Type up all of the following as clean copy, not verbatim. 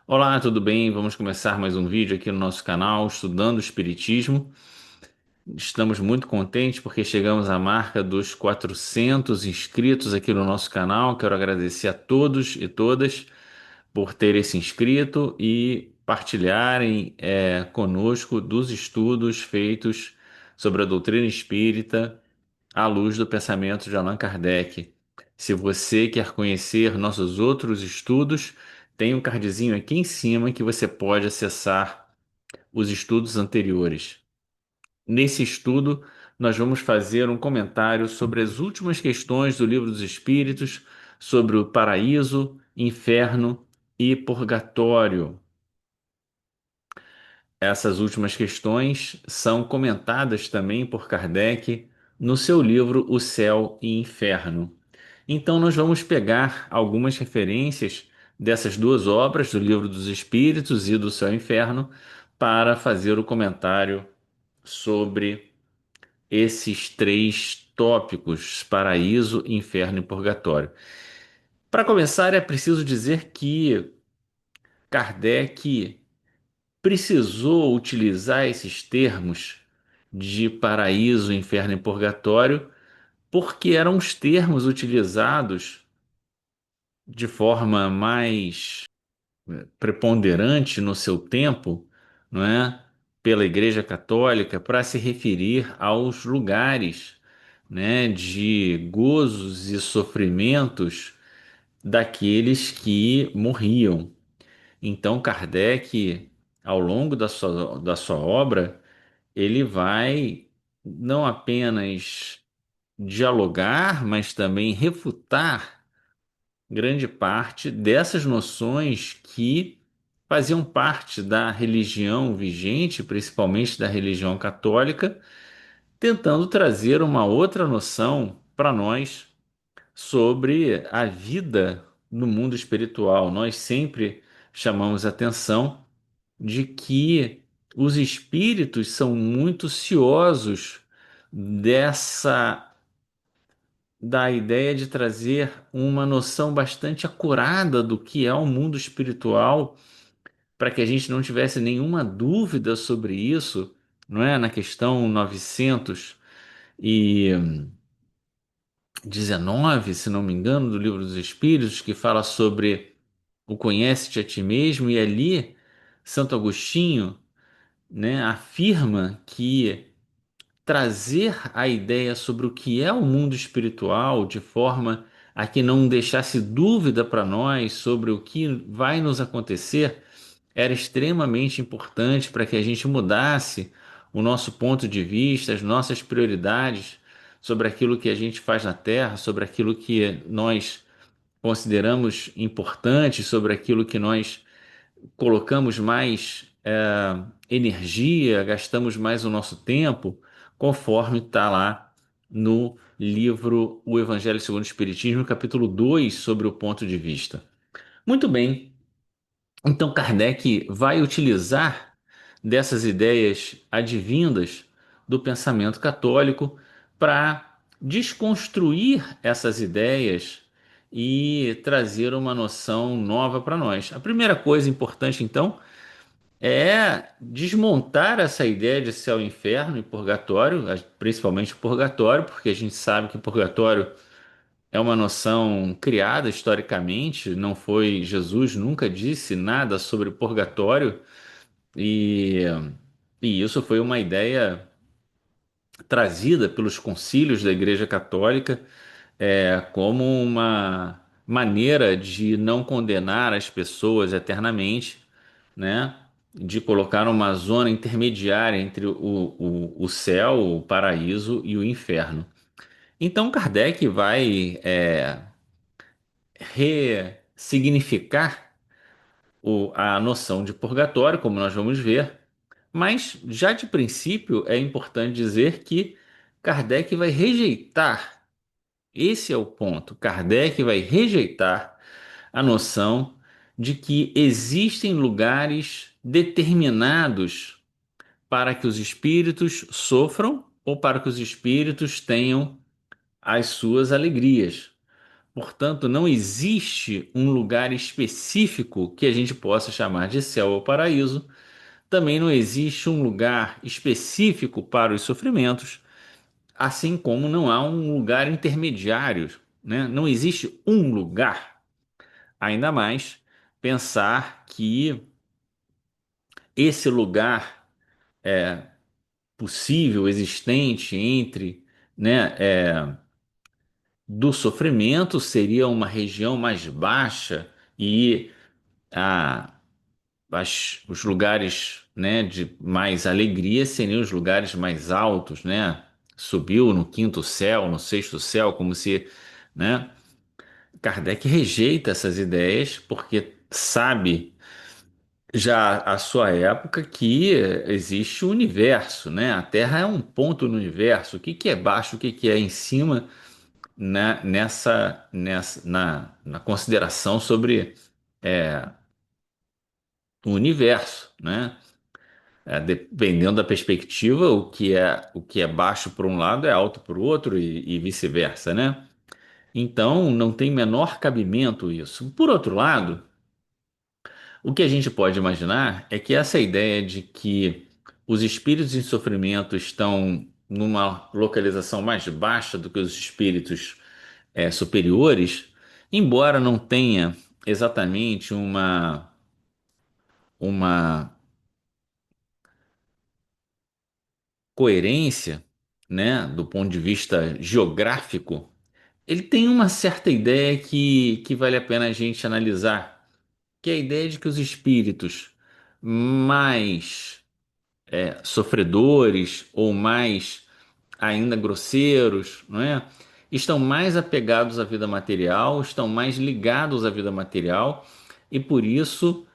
Olá, tudo bem? Vamos começar mais um vídeo aqui no nosso canal, estudando o Espiritismo. Estamos muito contentes porque chegamos à marca dos 400 inscritos aqui no nosso canal. Quero agradecer a todos e todas por terem se inscrito e partilharem conosco dos estudos feitos sobre a doutrina espírita à luz do pensamento de Allan Kardec. Se você quer conhecer nossos outros estudos, tem um cardzinho aqui em cima que você pode acessar os estudos anteriores. Nesse estudo, nós vamos fazer um comentário sobre as últimas questões do Livro dos Espíritos, sobre o paraíso, inferno e purgatório. Essas últimas questões são comentadas também por Kardec no seu livro O Céu e Inferno. Então, nós vamos pegar algumas referências dessas duas obras, do Livro dos Espíritos e do Céu e Inferno, para fazer o comentário sobre esses três tópicos: paraíso, inferno e purgatório. Para começar, é preciso dizer que Kardec precisou utilizar esses termos de paraíso, inferno e purgatório, porque eram os termos utilizados de forma mais preponderante no seu tempo, não é? Pela Igreja Católica para se referir aos lugares, né, de gozos e sofrimentos daqueles que morriam. Então, Kardec, ao longo da sua obra, ele vai não apenas dialogar, mas também refutar grande parte dessas noções que faziam parte da religião vigente, principalmente da religião católica, tentando trazer uma outra noção para nós sobre a vida no mundo espiritual. Nós sempre chamamos atenção de que os espíritos são muito ciosos dessa da ideia de trazer uma noção bastante acurada do que é o mundo espiritual, para que a gente não tivesse nenhuma dúvida sobre isso, não é? Na questão 919, se não me engano, do Livro dos Espíritos, que fala sobre o conhece-te a ti mesmo, e ali Santo Agostinho, né, afirma que trazer a ideia sobre o que é o mundo espiritual de forma a que não deixasse dúvida para nós sobre o que vai nos acontecer era extremamente importante para que a gente mudasse o nosso ponto de vista, as nossas prioridades sobre aquilo que a gente faz na Terra, sobre aquilo que nós consideramos importante, sobre aquilo que nós colocamos mais energia, gastamos mais o nosso tempo, conforme está lá no livro O Evangelho segundo o Espiritismo, capítulo 2, sobre o ponto de vista. Muito bem, então Kardec vai utilizar dessas ideias advindas do pensamento católico para desconstruir essas ideias e trazer uma noção nova para nós. A primeira coisa importante, então, é desmontar essa ideia de céu e inferno e purgatório, principalmente purgatório, porque a gente sabe que purgatório é uma noção criada historicamente, não foi Jesus nunca disse nada sobre purgatório e, e isso foi uma ideia trazida pelos concílios da Igreja Católica como uma maneira de não condenar as pessoas eternamente, né? De colocar uma zona intermediária entre o céu, o paraíso e o inferno. Então Kardec vai ressignificar a noção de purgatório, como nós vamos ver, mas já de princípio é importante dizer que Kardec vai rejeitar, esse é o ponto, Kardec vai rejeitar a noção de que existem lugares determinados para que os espíritos sofram ou para que os espíritos tenham as suas alegrias. Portanto, não existe um lugar específico que a gente possa chamar de céu ou paraíso. Também não existe um lugar específico para os sofrimentos, assim como não há um lugar intermediário, né? Não existe um lugar. Ainda mais pensar que esse lugar possível, existente entre, né, do sofrimento seria uma região mais baixa e a, os lugares, né, de mais alegria seriam os lugares mais altos, né? Subiu no quinto céu, no sexto céu, como se, né? Kardec rejeita essas ideias porque sabe já a sua época que existe o universo, né? A Terra é um ponto no universo. O que que é baixo, o que que é em cima, né? Na consideração sobre o universo, né? Dependendo da perspectiva, o que é baixo por um lado é alto por outro e vice-versa, né? Então não tem menor cabimento isso. Por outro lado, o que a gente pode imaginar é que essa ideia de que os espíritos em sofrimento estão numa localização mais baixa do que os espíritos superiores, embora não tenha exatamente uma coerência, né, do ponto de vista geográfico, ele tem uma certa ideia que vale a pena a gente analisar, que é a ideia de que os espíritos mais sofredores ou mais ainda grosseiros, não é? Estão mais apegados à vida material, estão mais ligados à vida material e por isso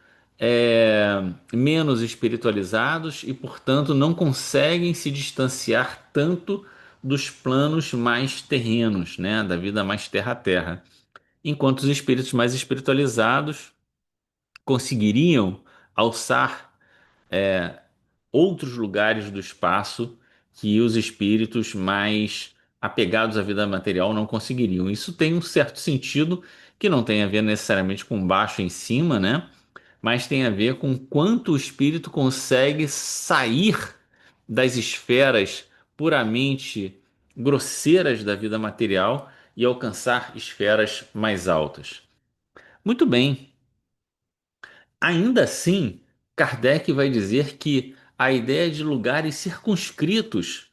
menos espiritualizados e, portanto, não conseguem se distanciar tanto dos planos mais terrenos, né? Da vida mais terra a terra. Enquanto os espíritos mais espiritualizados conseguiriam alçar outros lugares do espaço que os espíritos mais apegados à vida material não conseguiriam. Isso tem um certo sentido que não tem a ver necessariamente com baixo em cima, né? Mas tem a ver com quanto o espírito consegue sair das esferas puramente grosseiras da vida material e alcançar esferas mais altas. Muito bem, ainda assim, Kardec vai dizer que a ideia de lugares circunscritos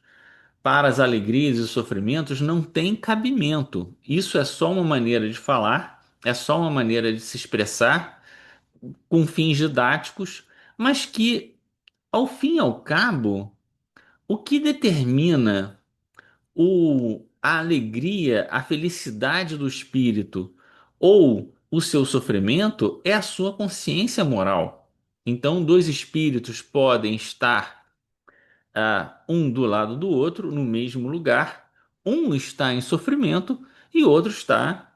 para as alegrias e sofrimentos não tem cabimento. Isso é só uma maneira de falar, é só uma maneira de se expressar com fins didáticos, mas que, ao fim e ao cabo, o que determina a alegria, a felicidade do espírito ou o seu sofrimento é a sua consciência moral. Então, dois espíritos podem estar um do lado do outro, no mesmo lugar. Um está em sofrimento e o outro está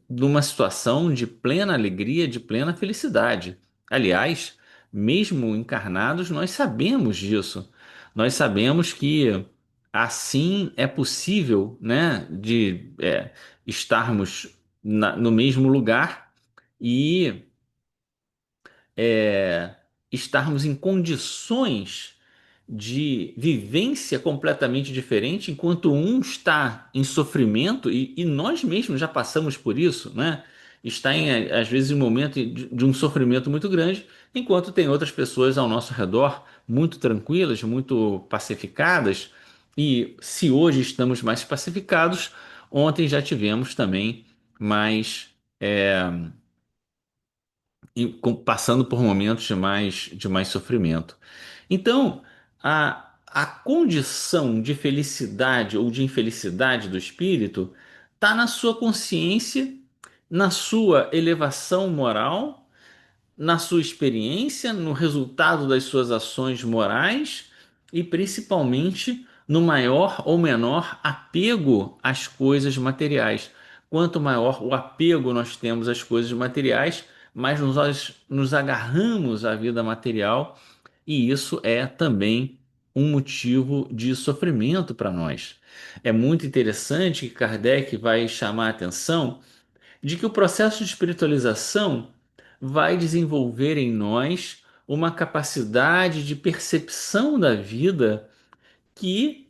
numa situação de plena alegria, de plena felicidade. Aliás, mesmo encarnados, nós sabemos disso. Nós sabemos que assim é possível, né, de estarmos no mesmo lugar e estarmos em condições de vivência completamente diferente, enquanto um está em sofrimento, e nós mesmos já passamos por isso, né? Está em, às vezes, em um momento de um sofrimento muito grande, enquanto tem outras pessoas ao nosso redor muito tranquilas, muito pacificadas, e se hoje estamos mais pacificados, ontem já tivemos também mais passando por momentos de mais sofrimento. Então, a condição de felicidade ou de infelicidade do espírito está na sua consciência, na sua elevação moral, na sua experiência, no resultado das suas ações morais e principalmente no maior ou menor apego às coisas materiais. Quanto maior o apego nós temos às coisas materiais, mais nós nos agarramos à vida material, e isso é também um motivo de sofrimento para nós. É muito interessante que Kardec vai chamar a atenção de que o processo de espiritualização vai desenvolver em nós uma capacidade de percepção da vida que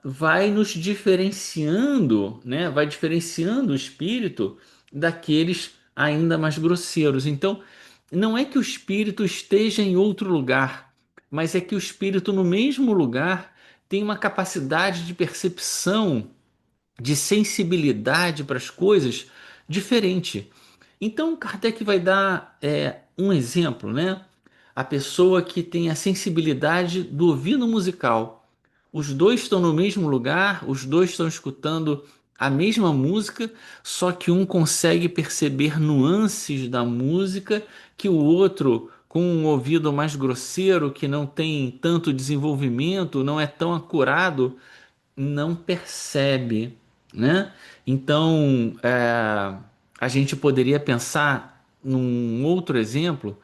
vai nos diferenciando, né? Vai diferenciando o espírito daqueles ainda mais grosseiros. Então, não é que o espírito esteja em outro lugar, mas é que o espírito no mesmo lugar tem uma capacidade de percepção, de sensibilidade para as coisas diferente. Então, Kardec vai dar um exemplo, né? A pessoa que tem a sensibilidade do ouvido musical. Os dois estão no mesmo lugar, os dois estão escutando a mesma música, só que um consegue perceber nuances da música que o outro, com um ouvido mais grosseiro, que não tem tanto desenvolvimento, não é tão acurado, não percebe, né? Então, a gente poderia pensar num outro exemplo,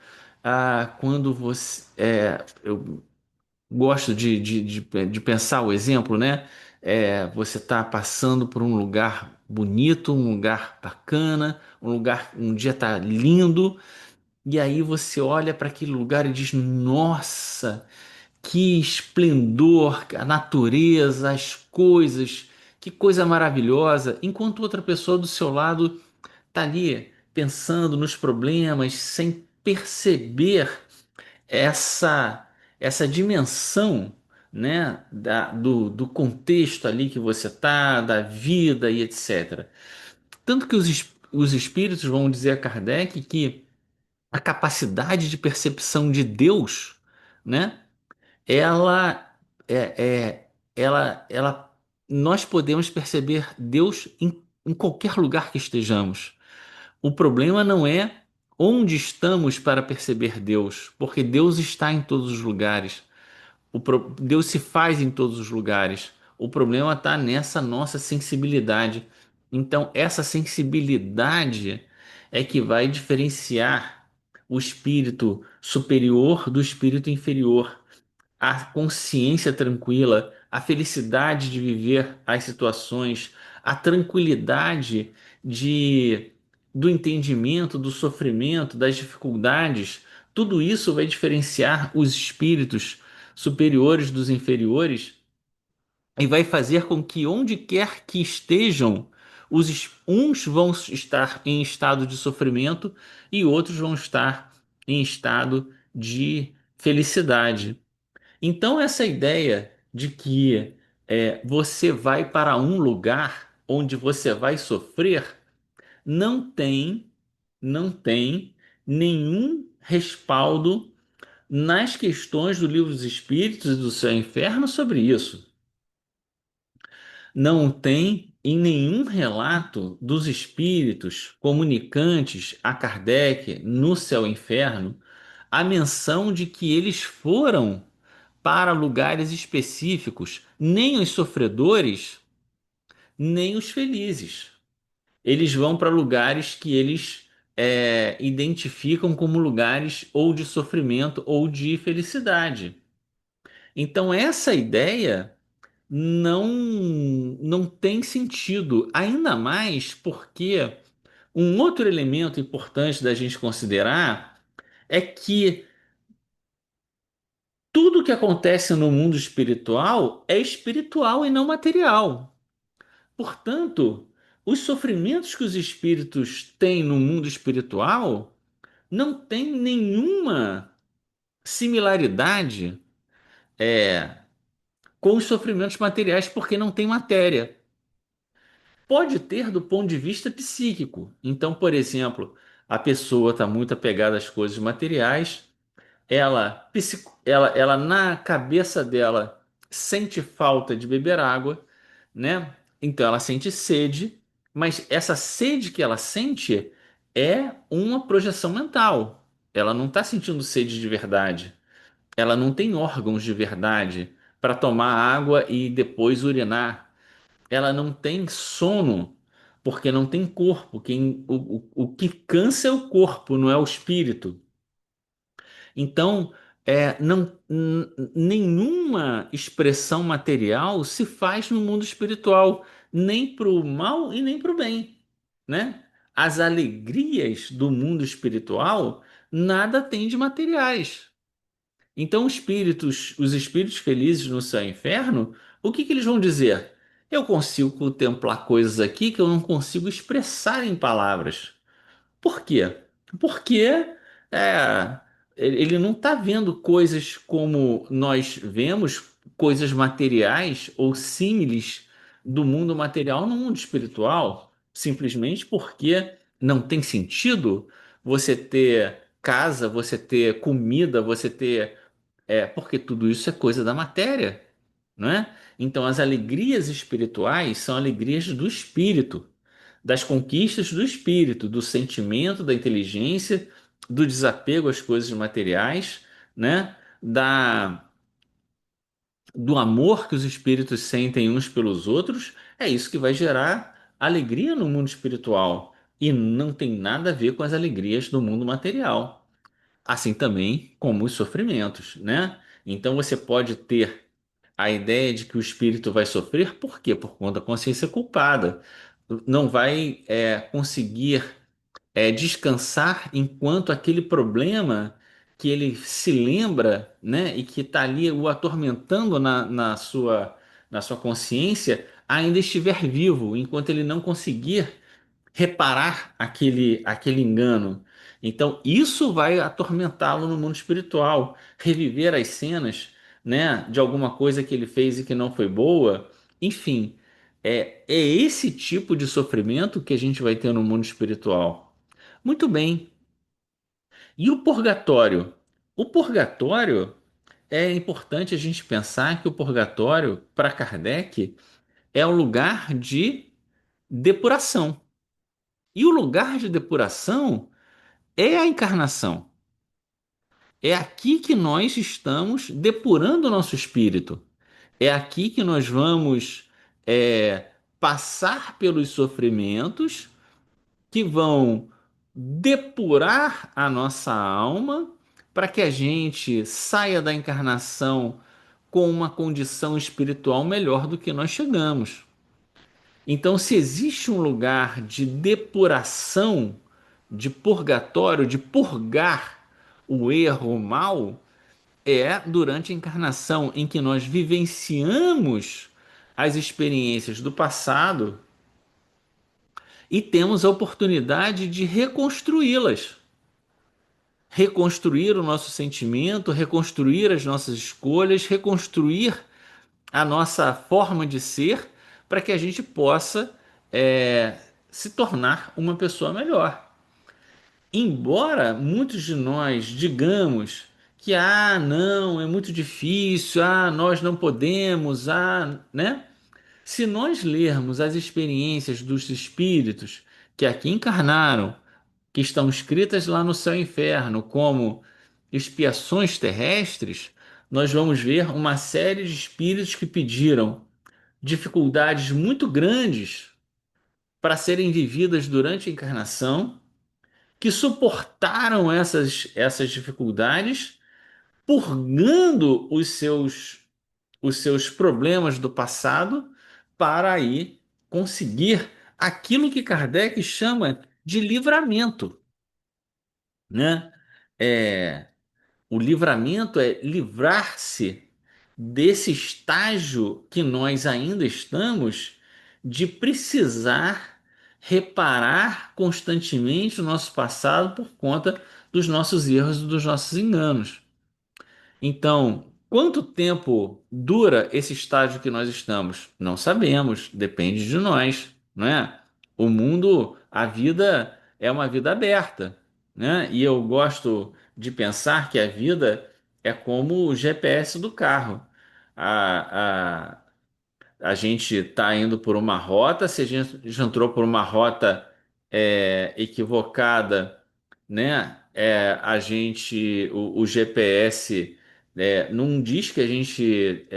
quando você, eu gosto de pensar o exemplo, né? Você está passando por um lugar bonito, um lugar bacana, um dia está lindo, e aí você olha para aquele lugar e diz: Nossa, que esplendor, a natureza, as coisas, que coisa maravilhosa. Enquanto outra pessoa do seu lado está ali pensando nos problemas sem perceber essa essa dimensão, né, do contexto ali que você tá, da vida e etc. Tanto que os espíritos vão dizer a Kardec que a capacidade de percepção de Deus, né, ela ela nós podemos perceber Deus em qualquer lugar que estejamos. O problema não é onde estamos para perceber Deus, porque Deus está em todos os lugares. Deus se faz em todos os lugares. O problema está nessa nossa sensibilidade. Então, essa sensibilidade é que vai diferenciar o espírito superior do espírito inferior, a consciência tranquila, a felicidade de viver as situações, a tranquilidade de do entendimento, do sofrimento, das dificuldades, tudo isso vai diferenciar os espíritos superiores dos inferiores e vai fazer com que onde quer que estejam, uns vão estar em estado de sofrimento e outros vão estar em estado de felicidade. Então, essa ideia de que você vai para um lugar onde você vai sofrer não tem, não tem nenhum respaldo nas questões do Livro dos Espíritos e do Céu e Inferno sobre isso. Não tem em nenhum relato dos espíritos comunicantes a Kardec no Céu e Inferno a menção de que eles foram para lugares específicos, nem os sofredores, nem os felizes. Eles vão para lugares que eles identificam como lugares ou de sofrimento ou de felicidade. Então, essa ideia não, não tem sentido, ainda mais porque um outro elemento importante da gente considerar é que tudo que acontece no mundo espiritual é espiritual e não material. Portanto, os sofrimentos que os espíritos têm no mundo espiritual não têm nenhuma similaridade com os sofrimentos materiais, porque não tem matéria. Pode ter do ponto de vista psíquico. Então, por exemplo, a pessoa está muito apegada às coisas materiais, ela na cabeça dela sente falta de beber água, né? Então ela sente sede, mas essa sede que ela sente é uma projeção mental. Ela não está sentindo sede de verdade. Ela não tem órgãos de verdade para tomar água e depois urinar. Ela não tem sono porque não tem corpo. O que cansa é o corpo, não é o espírito. Então, não, nenhuma expressão material se faz no mundo espiritual, nem para o mal e nem para o bem, né? As alegrias do mundo espiritual nada tem de materiais. Então, os espíritos felizes no céu e inferno, o que que eles vão dizer? Eu consigo contemplar coisas aqui que eu não consigo expressar em palavras. Por quê? Porque é, ele não está vendo coisas como nós vemos, coisas materiais ou símiles do mundo material no mundo espiritual, simplesmente porque não tem sentido você ter casa, você ter comida, você ter. Porque tudo isso é coisa da matéria, não é? Então, as alegrias espirituais são alegrias do espírito, das conquistas do espírito, do sentimento, da inteligência, do desapego às coisas materiais, né? Do amor que os espíritos sentem uns pelos outros. É isso que vai gerar alegria no mundo espiritual e não tem nada a ver com as alegrias do mundo material. Assim também como os sofrimentos, né? Então você pode ter a ideia de que o espírito vai sofrer, por quê? Por conta da consciência culpada. Não vai conseguir descansar enquanto aquele problema que ele se lembra, né, e que está ali o atormentando na sua consciência, ainda estiver vivo, enquanto ele não conseguir reparar aquele engano. Então, isso vai atormentá-lo no mundo espiritual, reviver as cenas, né, de alguma coisa que ele fez e que não foi boa. Enfim, é esse tipo de sofrimento que a gente vai ter no mundo espiritual. Muito bem. E o purgatório? O purgatório é importante a gente pensar que o purgatório, para Kardec, é um lugar de depuração. E o lugar de depuração é a encarnação. É aqui que nós estamos depurando o nosso espírito. É aqui que nós vamos passar pelos sofrimentos que vão depurar a nossa alma para que a gente saia da encarnação com uma condição espiritual melhor do que nós chegamos. Então, se existe um lugar de depuração, de purgatório, de purgar o erro, o mal, é durante a encarnação em que nós vivenciamos as experiências do passado e temos a oportunidade de reconstruí-las. Reconstruir o nosso sentimento, reconstruir as nossas escolhas, reconstruir a nossa forma de ser para que a gente possa se tornar uma pessoa melhor. Embora muitos de nós digamos que não, é muito difícil, nós não podemos, né? Se nós lermos as experiências dos espíritos que aqui encarnaram, que estão escritas lá no céu e inferno como expiações terrestres, nós vamos ver uma série de espíritos que pediram dificuldades muito grandes para serem vividas durante a encarnação, que suportaram essas dificuldades, purgando os seus problemas do passado para aí conseguir aquilo que Kardec chama de livramento, né? É, o livramento é livrar-se desse estágio que nós ainda estamos de precisar reparar constantemente o nosso passado por conta dos nossos erros e dos nossos enganos. Então, quanto tempo dura esse estágio que nós estamos? Não sabemos, depende de nós, não é? O mundo, a vida é uma vida aberta, né? E eu gosto de pensar que a vida é como o GPS do carro. A, a gente está indo por uma rota, se a gente já entrou por uma rota equivocada, né? O GPS não diz que a gente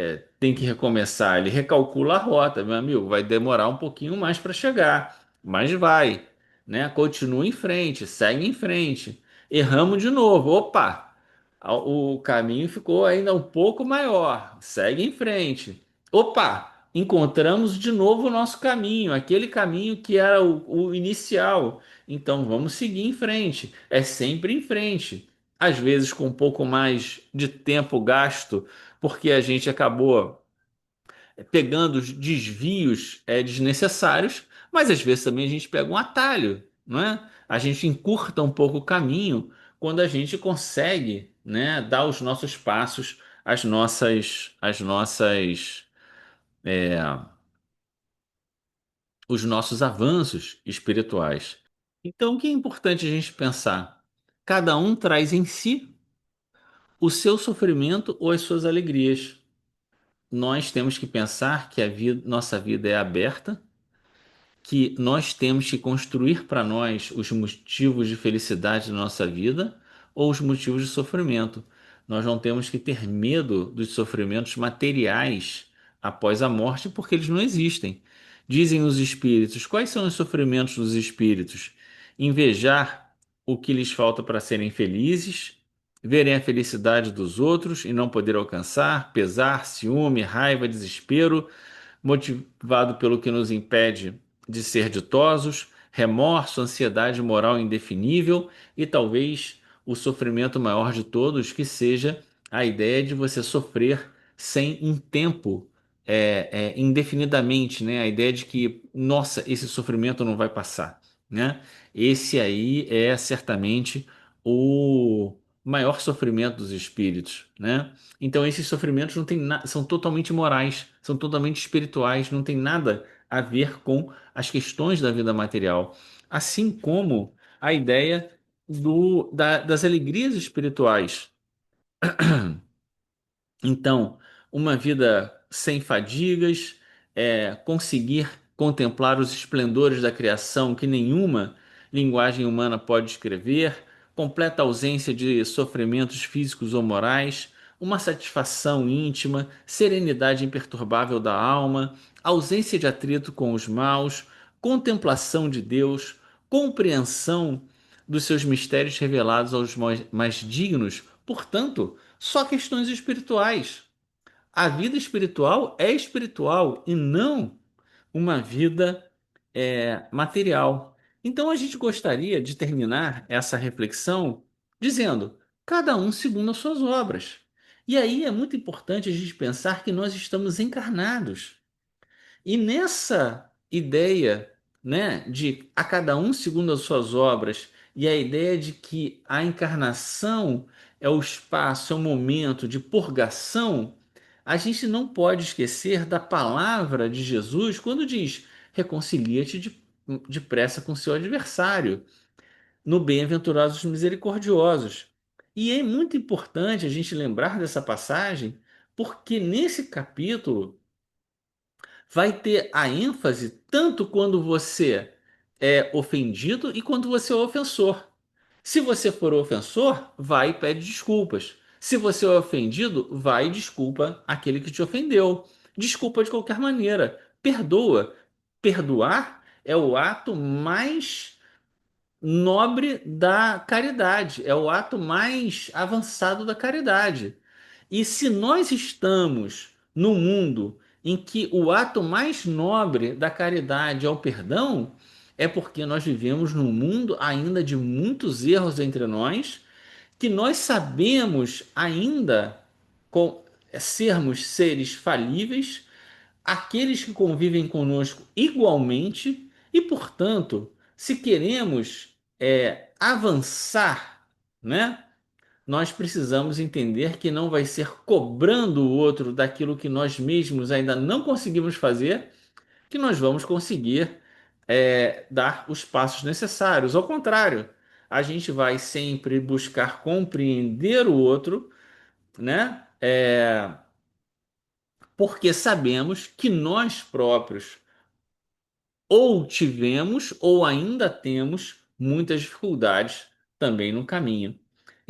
tem que recomeçar, ele recalcula a rota, meu amigo, vai demorar um pouquinho mais para chegar, mas vai, né? Continua em frente, segue em frente. Erramos de novo, opa! O caminho ficou ainda um pouco maior. Segue em frente. Opa, encontramos de novo o nosso caminho, aquele caminho que era o inicial. Então vamos seguir em frente. É sempre em frente. Às vezes com um pouco mais de tempo gasto, porque a gente acabou pegando os desvios desnecessários, mas às vezes também a gente pega um atalho, não é? A gente encurta um pouco o caminho quando a gente consegue, né, dar os nossos passos, é, os nossos avanços espirituais. Então, o que é importante a gente pensar? Cada um traz em si o seu sofrimento ou as suas alegrias. Nós temos que pensar que nossa vida é aberta, que nós temos que construir para nós os motivos de felicidade da nossa vida ou os motivos de sofrimento. Nós não temos que ter medo dos sofrimentos materiais após a morte, porque eles não existem. Dizem os espíritos: quais são os sofrimentos dos espíritos? Invejar o que lhes falta para serem felizes, verem a felicidade dos outros e não poder alcançar, pesar, ciúme, raiva, desespero motivado pelo que nos impede de ser ditosos, remorso, ansiedade moral indefinível e talvez o sofrimento maior de todos, que seja a ideia de você sofrer sem um tempo indefinidamente, né? A ideia de que, nossa, esse sofrimento não vai passar, né? Esse aí é certamente o maior sofrimento dos espíritos, né? Então esses sofrimentos não tem são totalmente morais, são totalmente espirituais, não tem nada a ver com as questões da vida material, assim como a ideia das alegrias espirituais. Então, uma vida sem fadigas, conseguir contemplar os esplendores da criação que nenhuma linguagem humana pode descrever, completa ausência de sofrimentos físicos ou morais, uma satisfação íntima, serenidade imperturbável da alma, ausência de atrito com os maus, contemplação de Deus, compreensão dos seus mistérios revelados aos mais dignos, portanto, só questões espirituais. A vida espiritual é espiritual e não uma vida material. Então a gente gostaria de terminar essa reflexão dizendo: cada um segundo as suas obras. E aí é muito importante a gente pensar que nós estamos encarnados. E nessa ideia, né, de a cada um segundo as suas obras, e a ideia de que a encarnação é o espaço, é o momento de purgação, a gente não pode esquecer da palavra de Jesus quando diz: reconcilia-te depressa com seu adversário, no bem-aventurados misericordiosos. E é muito importante a gente lembrar dessa passagem, porque nesse capítulo vai ter a ênfase tanto quando você é ofendido e quando você é ofensor. Se você for ofensor, vai e pede desculpas. Se você é ofendido, vai e desculpa aquele que te ofendeu. Desculpa de qualquer maneira. Perdoa. Perdoar é o ato mais nobre da caridade, é o ato mais avançado da caridade. E se nós estamos no mundo em que o ato mais nobre da caridade é o perdão, é porque nós vivemos num mundo ainda de muitos erros entre nós, que nós sabemos ainda sermos seres falíveis, aqueles que convivem conosco igualmente, e, portanto, se queremos avançar, né, nós precisamos entender que não vai ser cobrando o outro daquilo que nós mesmos ainda não conseguimos fazer que nós vamos conseguir dar os passos necessários. Ao contrário, a gente vai sempre buscar compreender o outro, né? Porque sabemos que nós próprios ou tivemos ou ainda temos muitas dificuldades também no caminho.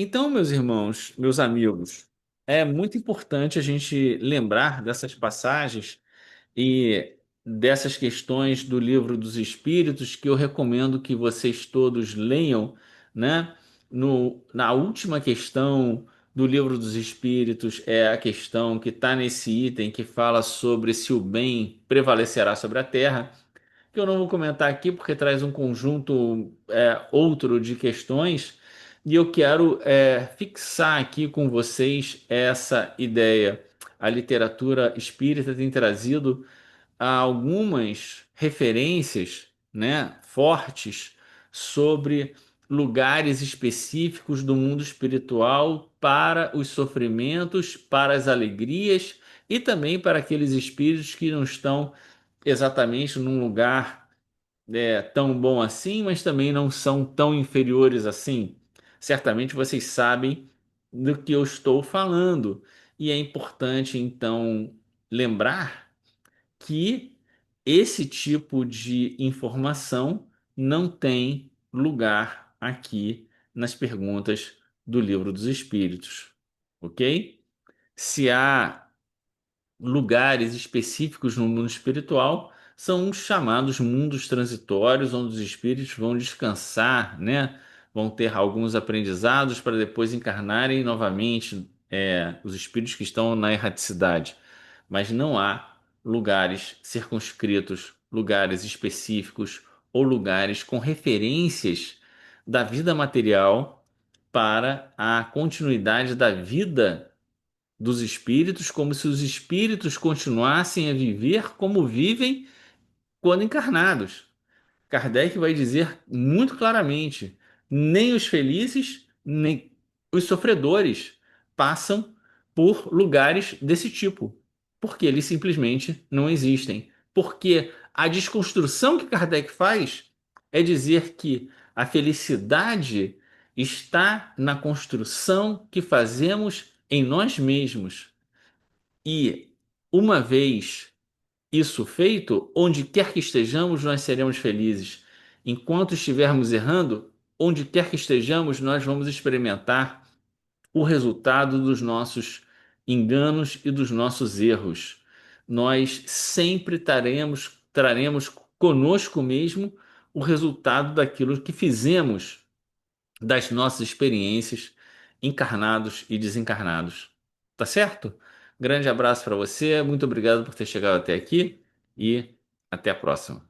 Então, meus irmãos, meus amigos, é muito importante a gente lembrar dessas passagens e dessas questões do Livro dos Espíritos que eu recomendo que vocês todos leiam, né? Na última questão do Livro dos Espíritos é a questão que está nesse item que fala sobre se o bem prevalecerá sobre a terra, que eu não vou comentar aqui porque traz um conjunto outro de questões, e eu quero fixar aqui com vocês essa ideia. A literatura espírita tem trazido algumas referências, né, fortes sobre lugares específicos do mundo espiritual para os sofrimentos, para as alegrias e também para aqueles espíritos que não estão exatamente num lugar tão bom assim, mas também não são tão inferiores assim. Certamente vocês sabem do que eu estou falando, e é importante então lembrar que esse tipo de informação não tem lugar aqui nas perguntas do Livro dos Espíritos, ok? Se há lugares específicos no mundo espiritual, são os chamados mundos transitórios, onde os espíritos vão descansar, né? Vão ter alguns aprendizados para depois encarnarem novamente, os espíritos que estão na erraticidade. Mas não há lugares circunscritos, lugares específicos ou lugares com referências da vida material para a continuidade da vida dos espíritos, como se os espíritos continuassem a viver como vivem quando encarnados. Kardec vai dizer muito claramente: nem os felizes, nem os sofredores passam por lugares desse tipo, porque eles simplesmente não existem. Porque a desconstrução que Kardec faz é dizer que a felicidade está na construção que fazemos em nós mesmos. E uma vez isso feito, onde quer que estejamos, nós seremos felizes. Enquanto estivermos errando, onde quer que estejamos, nós vamos experimentar o resultado dos nossos enganos e dos nossos erros. Nós sempre traremos conosco mesmo o resultado daquilo que fizemos, das nossas experiências, encarnados e desencarnados. Tá certo? Grande abraço para você, muito obrigado por ter chegado até aqui e até a próxima.